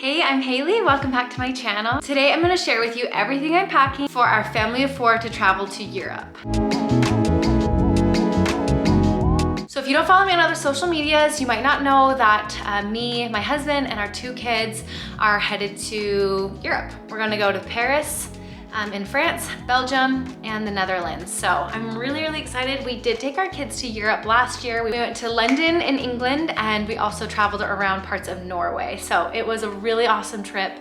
Hey, I'm Haley. Welcome back to my channel. Today I'm going to share with you everything I'm packing for our family of 4 to travel to Europe. So if you don't follow me on other social medias, you might not know that me, my husband, and our 2 kids are headed to Europe. We're gonna go to Paris, in France, Belgium, and the Netherlands. So I'm really excited. We did take our kids to Europe last year. We went to London in England, and we also traveled around parts of Norway. So it was a really awesome trip,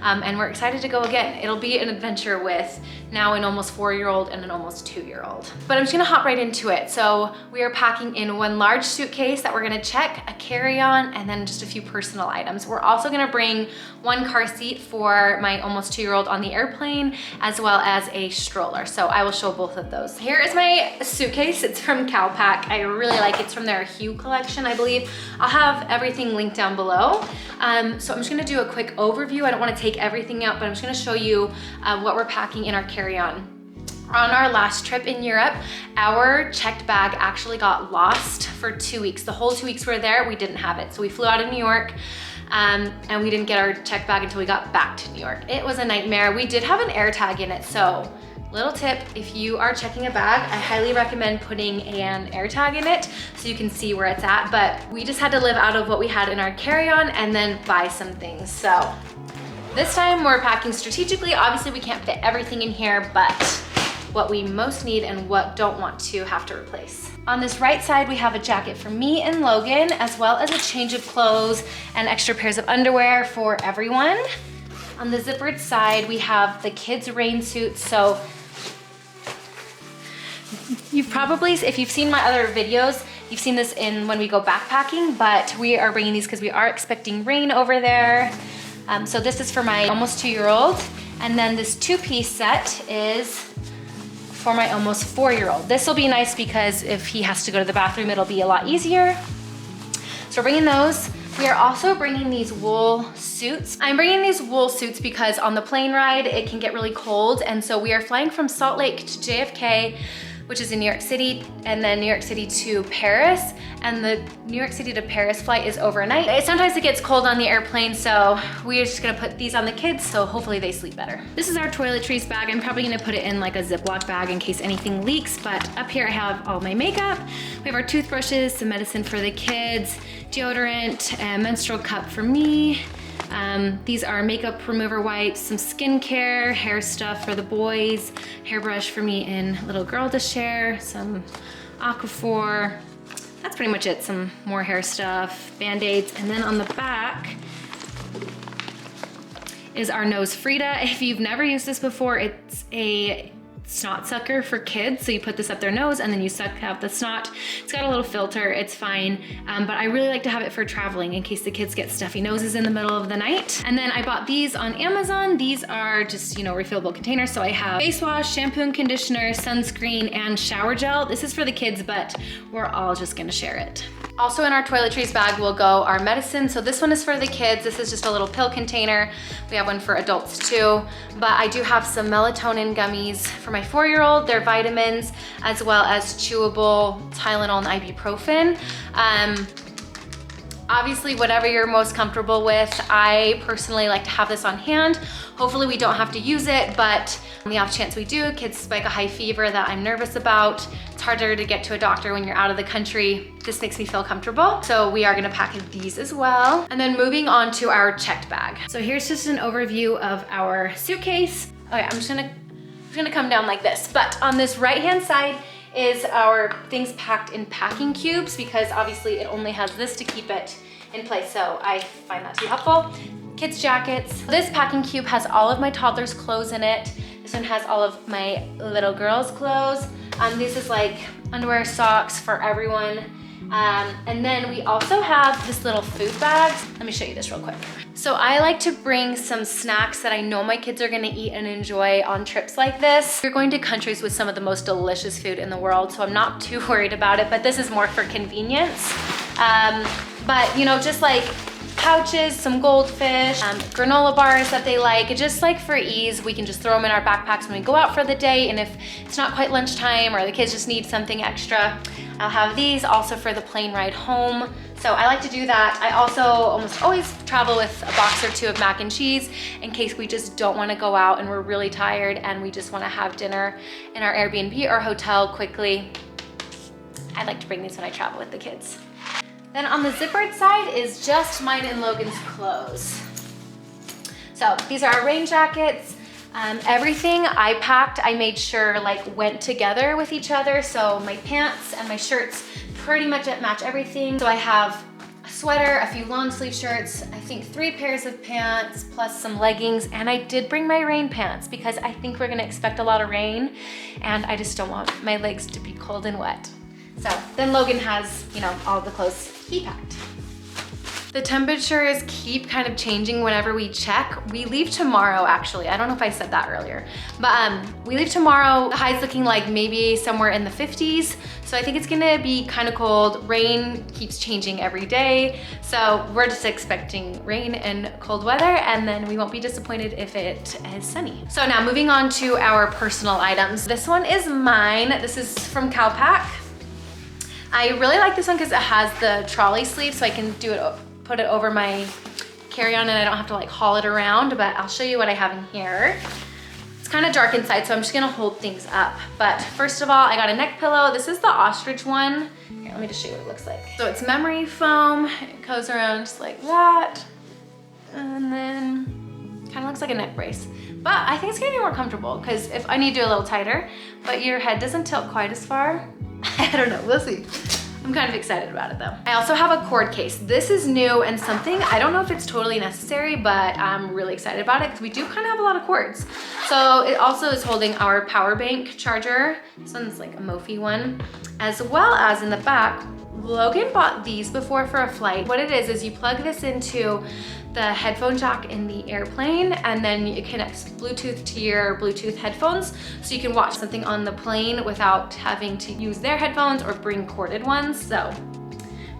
and we're excited to go again. It'll be an adventure with now an almost 4-year-old and an almost 2-year-old. But I'm just gonna hop right into it. So we are packing in 1 large suitcase that we're gonna check, a carry-on, and then just a few personal items. We're also gonna bring 1 car seat for my almost 2-year-old on the airplane, as well as a stroller. So I will show both of those. Here is my suitcase. It's from Calpac. I really like it. It's from their Hue collection, I believe. I'll have everything linked down below. So I'm just gonna do a quick overview. I don't wanna take everything out, but I'm just gonna show you what we're packing in our carry-on. On our last trip in Europe, our checked bag actually got lost for 2 weeks. The whole 2 weeks we were there, we didn't have it. So we flew out of New York, and we didn't get our checked bag until we got back to New York. It was a nightmare. We did have an air tag in it, so little tip, if you are checking a bag, I highly recommend putting an air tag in it so you can see where it's at, but we just had to live out of what we had in our carry-on and then buy some things. So this time we're packing strategically. Obviously we can't fit everything in here, but what we most need and what don't want to have to replace. On this right side, we have a jacket for me and Logan, as well as a change of clothes and extra pairs of underwear for everyone. On the zippered side, we have the kids' rain suits. So you've probably, if you've seen my other videos, you've seen this in when we go backpacking, but we are bringing these because we are expecting rain over there. So this is for my almost 2-year-old. And then this 2-piece set is for my almost 4-year-old. This will be nice because if he has to go to the bathroom, it'll be a lot easier. So we're bringing those. We are also bringing these wool suits. I'm bringing these wool suits because on the plane ride, it can get really cold. And so we are flying from Salt Lake to JFK, which is in New York City, and then New York City to Paris. And the New York City to Paris flight is overnight. Sometimes it gets cold on the airplane, so we're just gonna put these on the kids, so hopefully they sleep better. This is our Toiletries bag. I'm probably gonna put it in like a Ziploc bag in case anything leaks, but up here I have all my makeup. We have our toothbrushes, some medicine for the kids, deodorant, a menstrual cup for me. These are makeup remover wipes, some skincare, hair stuff for the boys, hairbrush for me and little girl to share, some Aquaphor. That's pretty much it. Some more hair stuff, Band-Aids, and then on the back is our nose Frida. If you've never used this before, it's a snot sucker for kids. So you put this up their nose and then you suck out the snot. It's got a little filter, it's fine. But I really like to have it for traveling in case the kids get stuffy noses in the middle of the night. And then I bought these on Amazon. These are just, refillable containers. So I have face wash, shampoo and conditioner, sunscreen, and shower gel. This is for the kids, but we're all just gonna share it. Also in our Toiletries bag will go our medicine. So this one is for the kids. This is just a little pill container. We have one for adults too, but I do have some melatonin gummies for my 4-year-old. They're vitamins, as well as chewable Tylenol and ibuprofen. Obviously, whatever you're most comfortable with. I personally like to have this on hand. Hopefully we don't have to use it, but on the off chance we do, kids spike a high fever that I'm nervous about. It's harder to get to a doctor when you're out of the country. This makes me feel comfortable. So we are gonna pack these as well. And then moving on to our checked bag. So here's just an overview of our suitcase. Okay, I'm just gonna come down like this. But on this right-hand side is our things packed in packing cubes, because obviously it only has this to keep it in place. So I find that to be helpful. Kids jackets. This packing cube has all of my toddler's clothes in it. This one has all of my little girl's clothes. This is like underwear, socks for everyone. And then we also have this little food bag. Let me show you this real quick. So I like to bring some snacks that I know my kids are gonna eat and enjoy on trips like this. We're going to countries with some of the most delicious food in the world, so I'm not too worried about it, but this is more for convenience. But just like pouches, some goldfish, granola bars that they like. Just like for ease, we can just throw them in our backpacks when we go out for the day, and if it's not quite lunchtime or the kids just need something extra, I'll have these also for the plane ride home. So I like to do that. I also almost always travel with a box or two of mac and cheese in case we just don't want to go out and we're really tired and we just want to have dinner in our Airbnb or hotel quickly. I like to bring these when I travel with the kids. Then on the zippered side is just mine and Logan's clothes. So these are our rain jackets. Everything I packed, I made sure like went together with each other. So my pants and my shirts pretty much match everything. So I have a sweater, a few long sleeve shirts, I think 3 pairs of pants, plus some leggings. And I did bring my rain pants because I think we're gonna expect a lot of rain and I just don't want my legs to be cold and wet. So then Logan has, you know, all the clothes he packed. The temperatures keep kind of changing whenever we check. We leave tomorrow, actually. I don't know if I said that earlier, but we leave tomorrow. The high's looking like maybe somewhere in the 50s. So I think it's gonna be kind of cold. Rain keeps changing every day. So we're just expecting rain and cold weather, and then we won't be disappointed if it is sunny. So now moving on to our personal items. This one is mine. This is from Calpac. I really like this one because it has the trolley sleeve, so I can do it, put it over my carry-on and I don't have to like haul it around, but I'll show you what I have in here. It's kind of dark inside, so I'm just gonna hold things up. But first of all, I got a neck pillow. This is the ostrich one. Here, let me just show you what it looks like. So it's memory foam. It goes around just like that. And then kind of looks like a neck brace. But I think it's gonna be more comfortable because if I need to do a little tighter, but your head doesn't tilt quite as far. I don't know, we'll see. I'm kind of excited about it though. I also have a cord case. This is new and something, I don't know if it's totally necessary, but I'm really excited about it because we do kind of have a lot of cords. So it also is holding our power bank charger. This one's like a Mophie one, as well as in the back, Logan bought these before for a flight. What it is you plug this into the headphone jack in the airplane, and then it connects Bluetooth to your Bluetooth headphones, so you can watch something on the plane without having to use their headphones or bring corded ones. So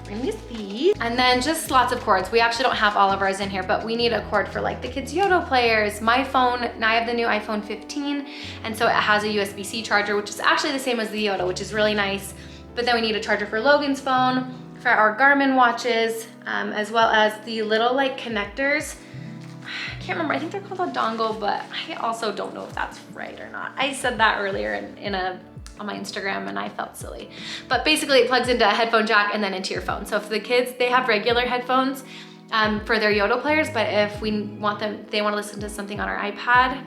bring these. And then just lots of cords. We actually don't have all of ours in here, but we need a cord for like the kids' Yoto players, my phone. Now I have the new iPhone 15, and so it has a USB-C charger, which is actually the same as the Yoto, which is really nice. But then we need a charger for Logan's phone, for our Garmin watches, as well as the little like connectors. I can't remember, I think they're called a dongle, but I also don't know if that's right or not. I said that earlier on my Instagram and I felt silly. But basically it plugs into a headphone jack and then into your phone. So if the kids, they have regular headphones for their Yoto players, but if we want them, they wanna listen to something on our iPad,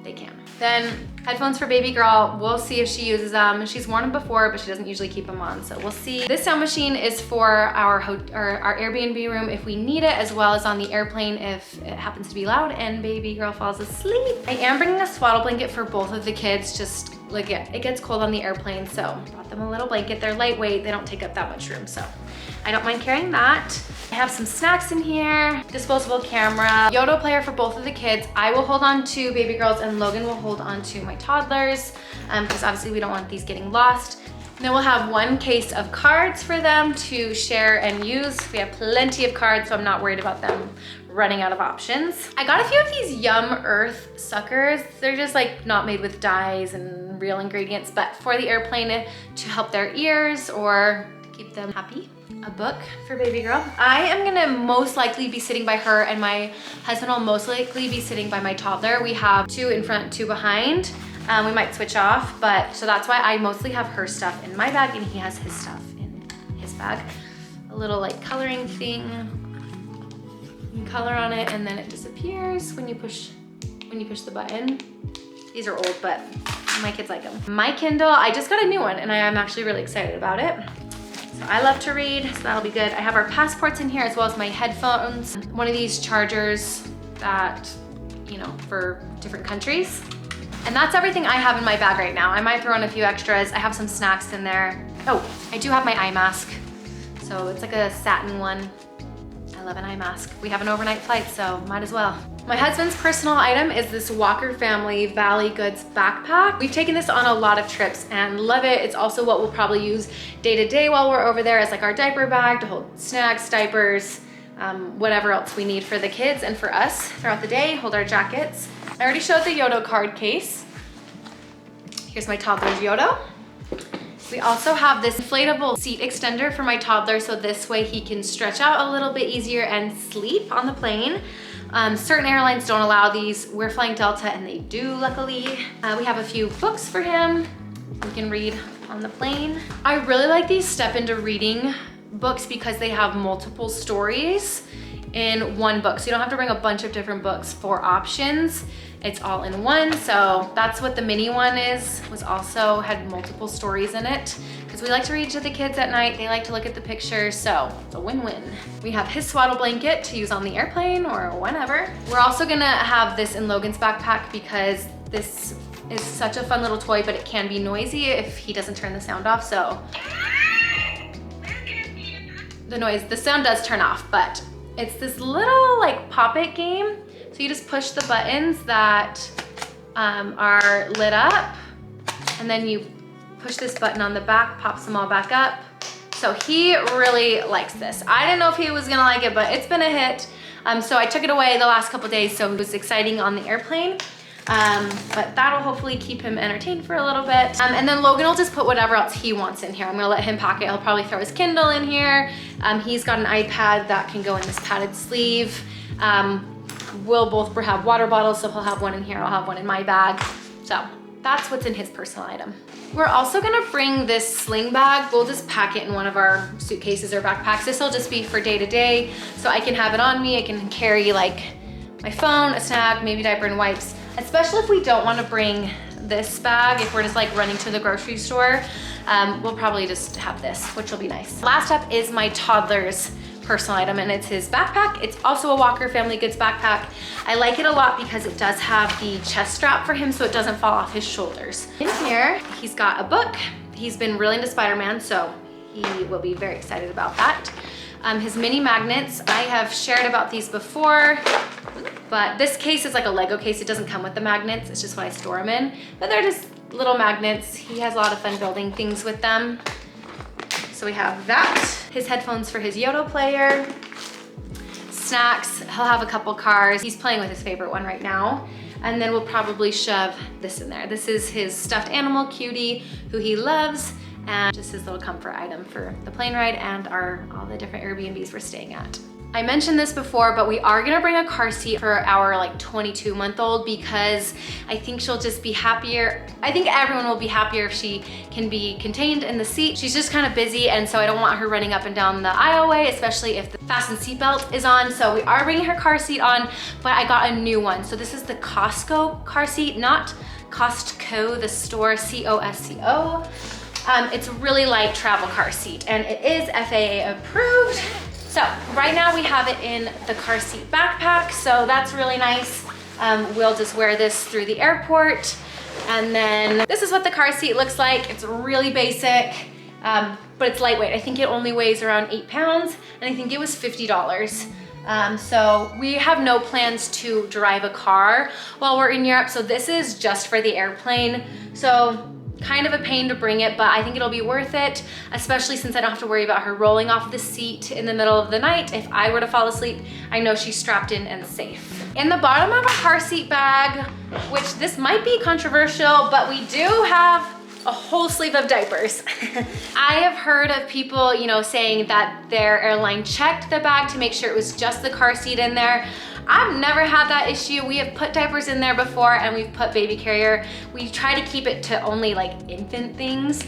they can. Then headphones for baby girl, we'll see if she uses them. She's worn them before, but she doesn't usually keep them on, so we'll see. This sound machine is for our Airbnb room if we need it, as well as on the airplane if it happens to be loud and baby girl falls asleep. I am bringing a swaddle blanket for both of the kids, just like it gets cold on the airplane, so I brought them a little blanket. They're lightweight, they don't take up that much room, so I don't mind carrying that. I have some snacks in here, disposable camera, Yoto player for both of the kids. I will hold on to baby girls and Logan will hold on to my toddlers, because obviously we don't want these getting lost. And then we'll have one case of cards for them to share and use. We have plenty of cards, so I'm not worried about them running out of options. I got a few of these Yum Earth suckers. They're just like not made with dyes and real ingredients, but for the airplane to help their ears or to keep them happy. A book for baby girl. I am gonna most likely be sitting by her, and my husband will most likely be sitting by my toddler. We have 2 in front, 2 behind. We might switch off, but so that's why I mostly have her stuff in my bag and he has his stuff in his bag. A little like coloring thing. You can color on it and then it disappears when you push the button. These are old, but my kids like them. My Kindle, I just got a new one and I am actually really excited about it. So I love to read, so that'll be good. I have our passports in here as well as my headphones. One of these chargers that, you know, for different countries. And that's everything I have in my bag right now. I might throw in a few extras. I have some snacks in there. Oh, I do have my eye mask. So it's like a satin one. I love an eye mask. We have an overnight flight, so might as well. My husband's personal item is this Walker Family Valley Goods backpack. We've taken this on a lot of trips and love it. It's also what we'll probably use day to day while we're over there as like our diaper bag to hold snacks, diapers, whatever else we need for the kids and for us throughout the day, hold our jackets. I already showed the Yoto card case. Here's my toddler's Yoto. We also have this inflatable seat extender for my toddler, so this way he can stretch out a little bit easier and sleep on the plane. Certain airlines don't allow these. We're flying Delta and they do, luckily. We have a few books for him. We can read on the plane. I really like these step into reading books because they have multiple stories in one book. So you don't have to bring a bunch of different books for options. It's all in one. So that's what the mini one had multiple stories in it, because we like to read to the kids at night. They like to look at the pictures, so it's a win-win. We have his swaddle blanket to use on the airplane or whenever. We're also gonna have this in Logan's backpack because this is such a fun little toy, but it can be noisy if he doesn't turn the sound off. So the sound does turn off, but it's this little like pop-it game. So you just push the buttons that are lit up, and then you push this button on the back, pops them all back up. So he really likes this. I didn't know if he was gonna like it, but it's been a hit. So I took it away the last couple days, so it was exciting on the airplane. But that'll hopefully keep him entertained for a little bit. And then Logan will just put whatever else he wants in here. I'm gonna let him pack it. He'll probably throw his Kindle in here. He's got an iPad that can go in this padded sleeve. We'll both have water bottles, so he'll have one in here, I'll have one in my bag. So that's what's in his personal item. We're also gonna bring this sling bag. We'll just pack it in one of our suitcases or backpacks. This will just be for day to day, so I can have it on me. I can carry like my phone, a snack, maybe diaper and wipes, especially if we don't wanna bring this bag. If we're just like running to the grocery store, we'll probably just have this, which will be nice. Last up is my toddler's personal item, and it's his backpack. It's also a Walker Family Goods backpack. I like it a lot because it does have the chest strap for him so it doesn't fall off his shoulders. In here, he's got a book. He's been really into Spider-Man, so he will be very excited about that. His mini magnets, I have shared about these before, but this case is like a Lego case. It doesn't come with the magnets, it's just what I store them in, but they're just little magnets. He has a lot of fun building things with them. So we have that. His headphones for his Yoto player. Snacks, he'll have a couple cars. He's playing with his favorite one right now. And then we'll probably shove this in there. This is his stuffed animal cutie who he loves, and just his little comfort item for the plane ride and all the different Airbnbs we're staying at. I mentioned this before, but we are gonna bring a car seat for our like 22-month-old because I think she'll just be happier. I think everyone will be happier if she can be contained in the seat. She's just kind of busy, and so I don't want her running up and down the aisleway, especially if the fasten seatbelt is on. So we are bringing her car seat on, but I got a new one. So this is the Costco car seat, not Costco, the store, C-O-S-C-O. It's a really light travel car seat, and it is FAA approved. So right now we have it in the car seat backpack, so that's really nice. We'll just wear this through the airport. And then this is what the car seat looks like. It's really basic, but it's lightweight. I think it only weighs around 8 pounds, and I think it was $50. So we have no plans to drive a car while we're in Europe, so this is just for the airplane. So kind of a pain to bring it, but I think it'll be worth it, especially since I don't have to worry about her rolling off the seat in the middle of the night. If I were to fall asleep, I know she's strapped in and safe. In the bottom of a car seat bag, which this might be controversial, but we do have a whole sleeve of diapers. I have heard of people, saying that their airline checked the bag to make sure it was just the car seat in there. I've never had that issue. We have put diapers in there before, and we've put baby carrier. We try to keep it to only like infant things.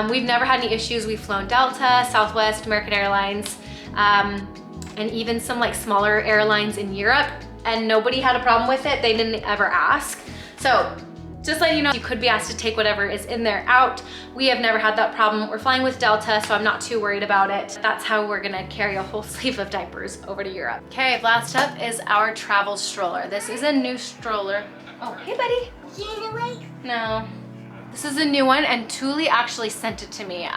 We've never had any issues. We've flown Delta, Southwest, American Airlines, and even some like smaller airlines in Europe, and nobody had a problem with it. They didn't ever ask. So just letting you know, you could be asked to take whatever is in there out. We have never had that problem. We're flying with Delta, so I'm not too worried about it. That's how we're gonna carry a whole sleeve of diapers over to Europe. Okay, last up is our travel stroller. This is a new stroller. Oh, hey buddy. No. This is a new one, and Thule actually sent it to me.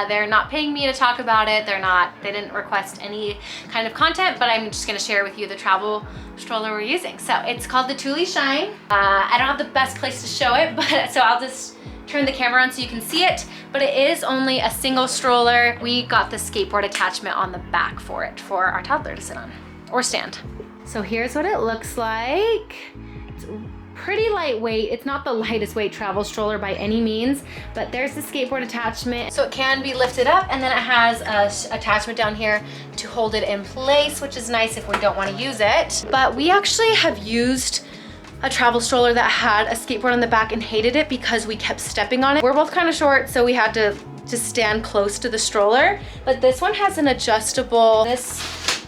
They're not paying me to talk about it. They didn't request any kind of content, but I'm just gonna share with you the travel stroller we're using. So it's called the Thule Shine. I don't have the best place to show it, but so I'll just turn the camera on so you can see it, but it is only a single stroller. We got the skateboard attachment on the back for it, for our toddler to sit on or stand. So here's what it looks like. It's pretty lightweight. It's not the lightest weight travel stroller by any means, but there's the skateboard attachment. So it can be lifted up, and then it has a attachment down here to hold it in place, which is nice if we don't want to use it. But we actually have used a travel stroller that had a skateboard on the back and hated it because we kept stepping on it. We're both kind of short, so we had to just stand close to the stroller. But this one has an adjustable, this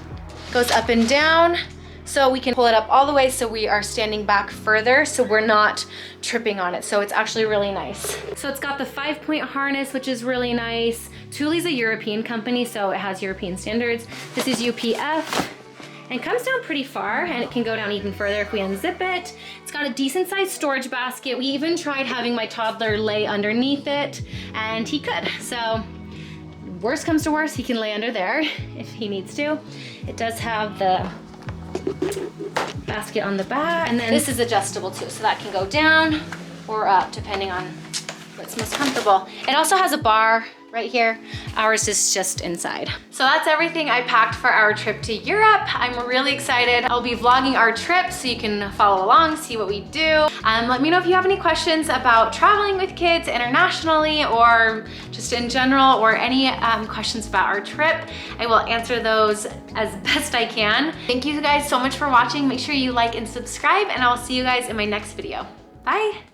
goes up and down, so we can pull it up all the way so we are standing back further so we're not tripping on it. So it's actually really nice. So it's got the 5-point harness, which is really nice. Thule's a European company, so it has European standards. This is UPF. And comes down pretty far, and it can go down even further if we unzip it. It's got a decent sized storage basket. We even tried having my toddler lay underneath it, and he could. So worst comes to worst, he can lay under there if he needs to. It does have the basket on the back, and then this is adjustable too, so that can go down or up depending on what's most comfortable. It also has a bar right here. Ours is just inside. So that's everything I packed for our trip to Europe. I'm really excited. I'll be vlogging our trip so you can follow along, see what we do. Let me know if you have any questions about traveling with kids internationally or just in general, or any questions about our trip. I will answer those as best I can. Thank you guys so much for watching. Make sure you like and subscribe, and I'll see you guys in my next video. Bye.